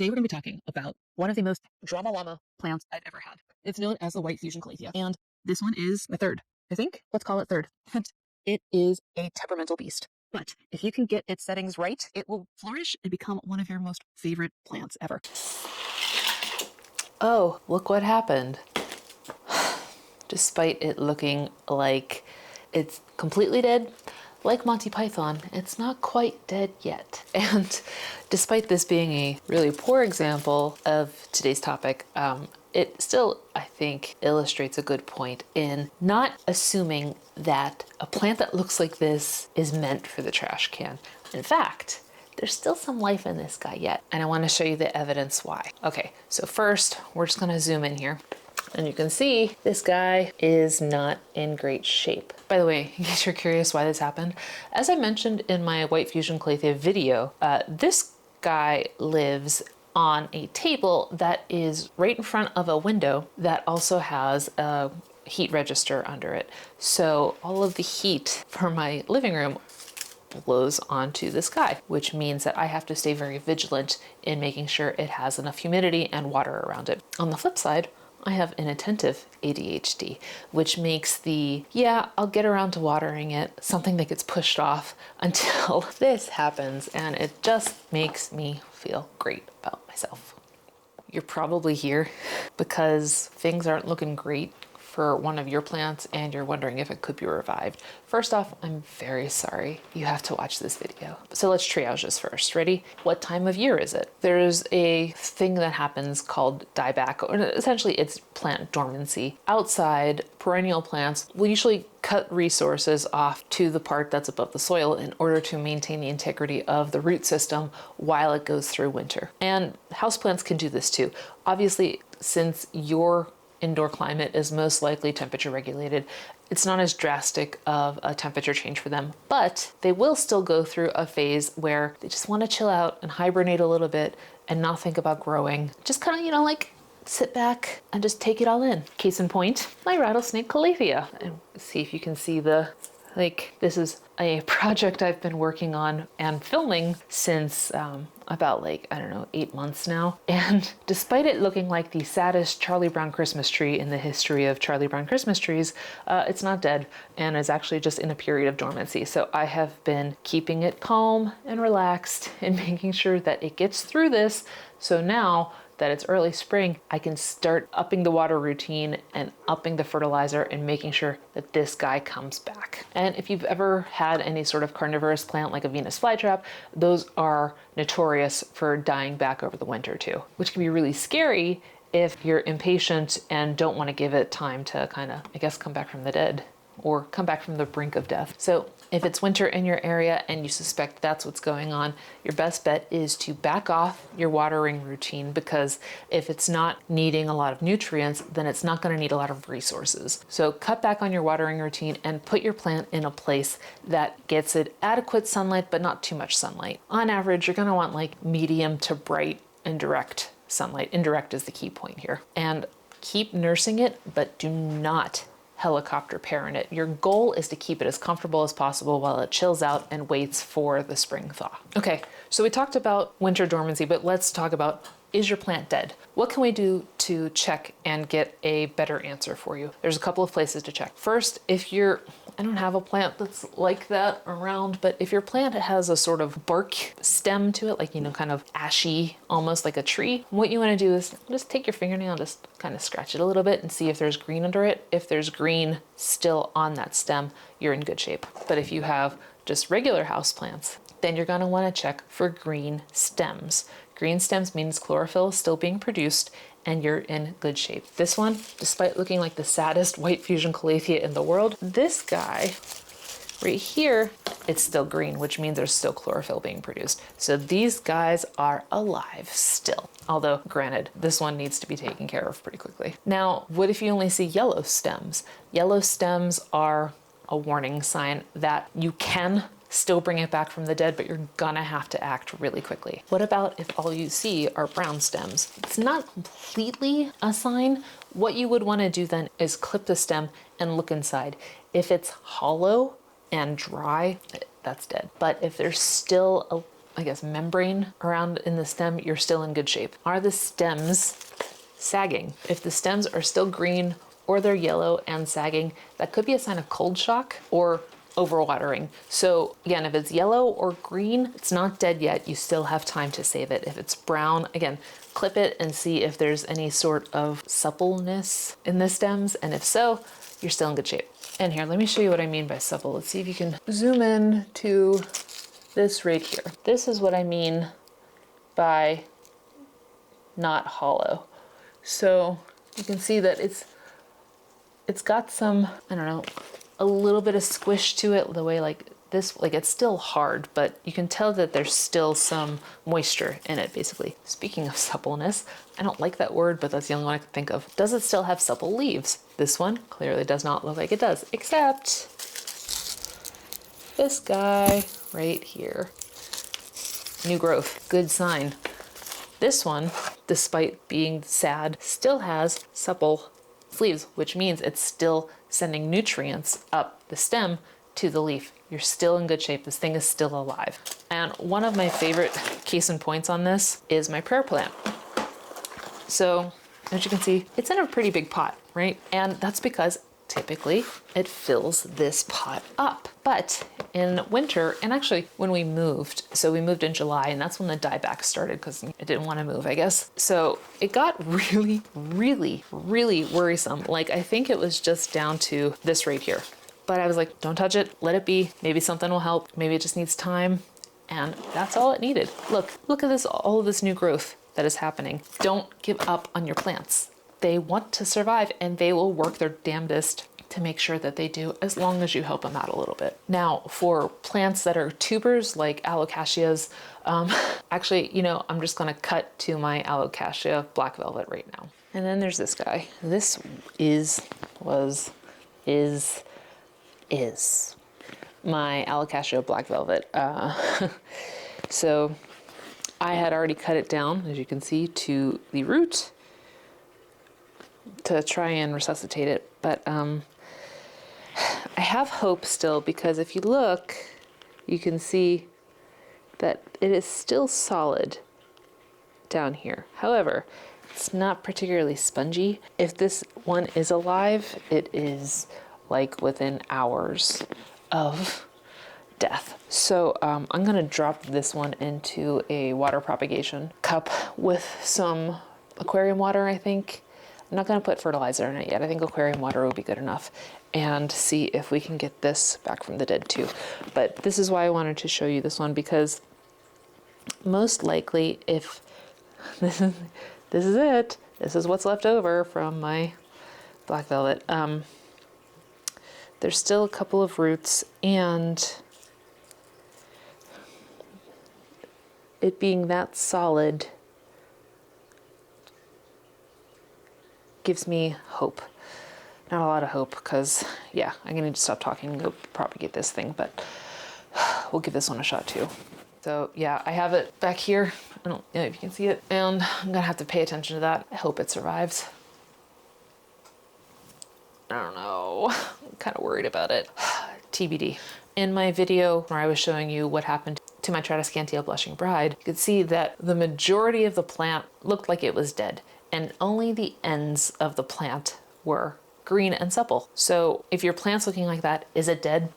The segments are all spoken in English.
Today we're going to be talking about one of the most drama llama plants I've ever had. It's known as the White Fusion Calathea, and this one is my third, I think. Let's call it third. And it is a temperamental beast. But if you can get its settings right, it will flourish and become one of your most favorite plants ever. Oh, look what happened. Despite it looking like it's completely dead, like Monty Python, it's not quite dead yet. And despite this being a really poor example of today's topic, it still, I think, illustrates a good point in not assuming that a plant that looks like this is meant for the trash can. In fact, there's still some life in this guy yet, and I want to show you the evidence why. Okay, so first, we're just going to zoom in here. And you can see this guy is not in great shape. By the way, in case you're curious why this happened, as I mentioned in my White Fusion Calathea video, this guy lives on a table that is right in front of a window that also has a heat register under it. So all of the heat from my living room blows onto the sky, which means that I have to stay very vigilant in making sure it has enough humidity and water around it. On the flip side, I have inattentive ADHD, which makes the, yeah, I'll get around to watering it, something that gets pushed off until this happens, and it just makes me feel great about myself. You're probably here because things aren't looking great for one of your plants and you're wondering if it could be revived. First off, I'm very sorry you have to watch this video. So let's triage this first. Ready? What time of year is it? There's a thing that happens called dieback, or essentially it's plant dormancy. Outside, perennial plants will usually cut resources off to the part that's above the soil in order to maintain the integrity of the root system while it goes through winter. And houseplants can do this too. Obviously, since your indoor climate is most likely temperature regulated, it's not as drastic of a temperature change for them, but they will still go through a phase where they just want to chill out and hibernate a little bit and not think about growing. Just kind of, like sit back and just take it all in. Case in point, my rattlesnake calathea. And see if you can see this is a project I've been working on and filming since about 8 months now. And despite it looking like the saddest Charlie Brown Christmas tree in the history of Charlie Brown Christmas trees, it's not dead and is actually just in a period of dormancy. So I have been keeping it calm and relaxed and making sure that it gets through this. So now that it's early spring, I can start upping the water routine and upping the fertilizer and making sure that this guy comes back. And if you've ever had any sort of carnivorous plant like a Venus flytrap, those are notorious for dying back over the winter too, which can be really scary if you're impatient and don't want to give it time to kind of, come back from the dead or come back from the brink of death. So if it's winter in your area and you suspect that's what's going on, your best bet is to back off your watering routine, because if it's not needing a lot of nutrients, then it's not going to need a lot of resources. So cut back on your watering routine and put your plant in a place that gets it adequate sunlight, but not too much sunlight. On average, you're going to want medium to bright and direct sunlight. Indirect is the key point here. And keep nursing it, but do not helicopter parent it. Your goal is to keep it as comfortable as possible while it chills out and waits for the spring thaw. Okay, so we talked about winter dormancy, but let's talk about, is your plant dead? What can we do to check and get a better answer for you? There's a couple of places to check. First, I don't have a plant that's like that around, but if your plant has a sort of bark stem to it, kind of ashy, almost like a tree, what you want to do is just take your fingernail and just kind of scratch it a little bit and see if there's green under it. If there's green still on that stem, you're in good shape. But if you have just regular houseplants, then you're going to want to check for green stems. Green stems means chlorophyll is still being produced and you're in good shape. This one, despite looking like the saddest White Fusion Calathea in the world, this guy right here, it's still green, which means there's still chlorophyll being produced. So these guys are alive still. Although, granted, this one needs to be taken care of pretty quickly. Now, what if you only see yellow stems? Yellow stems are a warning sign that you can still bring it back from the dead, but you're gonna have to act really quickly. What about if all you see are brown stems? It's not completely a sign. What you would want to do then is clip the stem and look inside. If it's hollow and dry, that's dead. But if there's still a I guess, membrane around in the stem, you're still in good shape. Are the stems sagging? If the stems are still green or they're yellow and sagging, that could be a sign of cold shock or overwatering. So again, if it's yellow or green, it's not dead yet. You still have time to save it. If it's brown, again, clip it and see if there's any sort of suppleness in the stems. And if so, you're still in good shape. And here, let me show you what I mean by supple. Let's see if you can zoom in to this right here. This is what I mean by not hollow. So you can see that it's got some, I don't know, a little bit of squish to it, the way like this, like it's still hard, but you can tell that there's still some moisture in it, basically. Speaking of suppleness, I don't like that word, but that's the only one I can think of. Does it still have supple leaves? This one clearly does not look like it does, except this guy right here. New growth, good sign. This one, despite being sad, still has supple leaves, which means it's still sending nutrients up the stem to the leaf. You're still in good shape. This thing is still alive. And one of my favorite case in points on this is my prayer plant. So as you can see, it's in a pretty big pot, right? And that's because typically it fills this pot up. But in winter, and actually when we moved, so we moved in July, and that's when the dieback started because it didn't want to move, I guess. So it got really, really, really worrisome. Like I think it was just down to this right here. But I was like, don't touch it, let it be. Maybe something will help. Maybe it just needs time. And that's all it needed. Look at this, all of this new growth that is happening. Don't give up on your plants. They want to survive and they will work their damnedest to make sure that they do, as long as you help them out a little bit. Now, for plants that are tubers like alocasias, actually, you know, I'm just gonna cut to my alocasia black velvet right now. And then there's this guy. This is my alocasia black velvet. So I had already cut it down, as you can see, to the root to try and resuscitate it. But I have hope still, because if you look, you can see that it is still solid down here. However, it's not particularly spongy. If this one is alive, it is like within hours of death. So I'm gonna drop this one into a water propagation cup with some aquarium water, I think. I'm not gonna put fertilizer in it yet. I think aquarium water will be good enough, and see if we can get this back from the dead too. But this is why I wanted to show you this one, because most likely if this is it, this is what's left over from my black velvet. There's still a couple of roots, and it being that solid gives me hope. Not a lot of hope, because yeah, I'm gonna need to stop talking and go propagate this thing, but we'll give this one a shot too. So yeah, I have it back here. I don't know if you can see it, and I'm gonna have to pay attention to that. I hope it survives. I don't know, I'm kind of worried about it. TBD. In my video where I was showing you what happened to my Tradescantia blushing bride, you could see that the majority of the plant looked like it was dead, and only the ends of the plant were green and supple. So if your plant's looking like that, is it dead?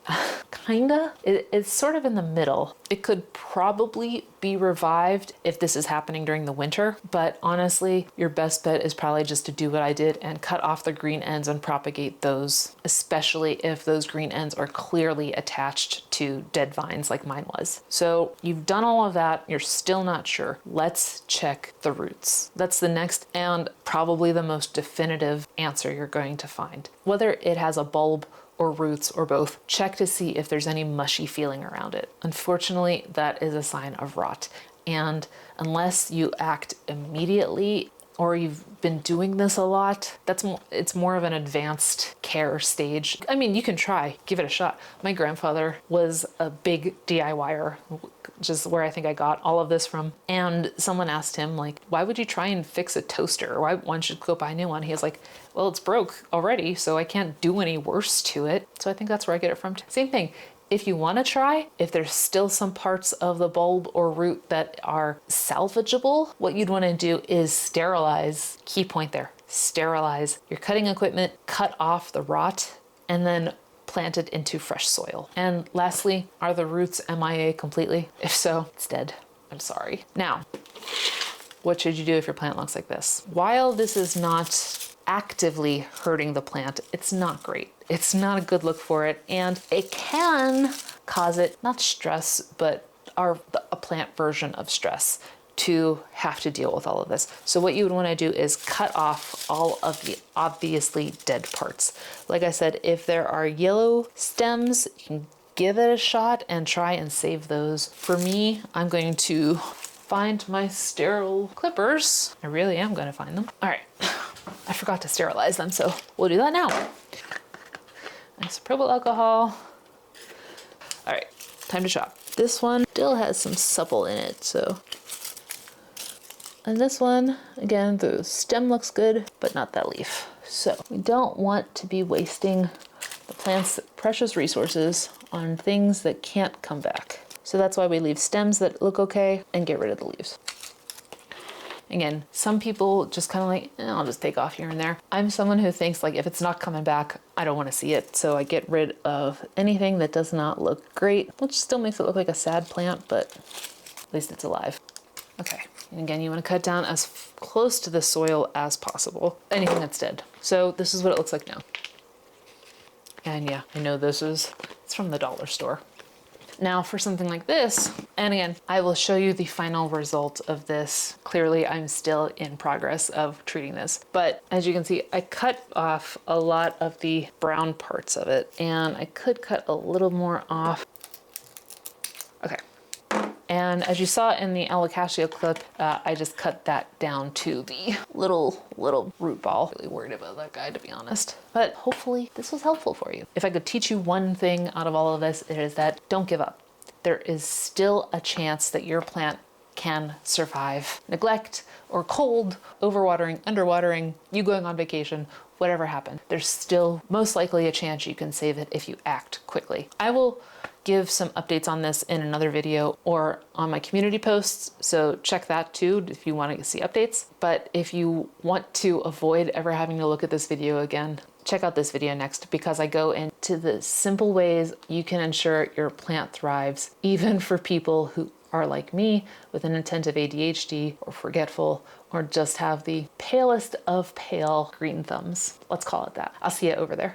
Kinda. It's sort of in the middle. It could probably be revived if this is happening during the winter, but honestly, your best bet is probably just to do what I did and cut off the green ends and propagate those, especially if those green ends are clearly attached to dead vines like mine was. So you've done all of that, you're still not sure. Let's check the roots. That's the next and probably the most definitive answer you're going to find. Whether it has a bulb or roots or both, check to see if there's any mushy feeling around it. Unfortunately, that is a sign of rot. And unless you act immediately, or you've been doing this a lot, it's more of an advanced care stage. I mean, you can try, give it a shot. My grandfather was a big DIYer, which is where I think I got all of this from. And someone asked him, like, why would you try and fix a toaster? Why don't you go buy a new one? He was like, well, it's broke already, so I can't do any worse to it. So I think that's where I get it from. Same thing. if you want to try, if there's still some parts of the bulb or root that are salvageable, what you'd want to do is sterilize. Key point there, sterilize your cutting equipment, cut off the rot, and then plant it into fresh soil. And lastly, are the roots MIA completely? If so, it's dead. I'm sorry. Now, what should you do if your plant looks like this? While this is not actively hurting the plant, it's not great. It's not a good look for it, and it can cause it, not stress, but a plant version of stress to have to deal with all of this. So what you would want to do is cut off all of the obviously dead parts. Like I said, if there are yellow stems, you can give it a shot and try and save those. For me, I'm going to find my sterile clippers. I really am going to find them. All right. I forgot to sterilize them, so we'll do that now. Isopropyl alcohol. All right, time to chop. This one still has some supple in it, so. And this one, again, the stem looks good, but not that leaf. So we don't want to be wasting the plant's precious resources on things that can't come back. So that's why we leave stems that look okay and get rid of the leaves. Again, some people just kind of like, I'll just take off here and there. I'm someone who thinks like if it's not coming back, I don't want to see it. So I get rid of anything that does not look great, which still makes it look like a sad plant, but at least it's alive. Okay, and again, you want to cut down as close to the soil as possible. Anything that's dead. So this is what it looks like now. And yeah, I know it's from the dollar store. Now for something like this, and again, I will show you the final result of this. Clearly, I'm still in progress of treating this, but as you can see, I cut off a lot of the brown parts of it, and I could cut a little more off. Okay. And as you saw in the alocasia clip, I just cut that down to the little root ball. Really worried about that guy, to be honest. But hopefully this was helpful for you. If I could teach you one thing out of all of this, it is that don't give up. There is still a chance that your plant can survive neglect or cold, overwatering, underwatering, you going on vacation, whatever happened. There's still most likely a chance you can save it if you act quickly. I will give some updates on this in another video or on my community posts, so check that too if you want to see updates. But if you want to avoid ever having to look at this video again, check out this video next, because I go into the simple ways you can ensure your plant thrives, even for people who are like me with an attentive ADHD or forgetful, or just have the palest of pale green thumbs. Let's call it that. I'll see you over there.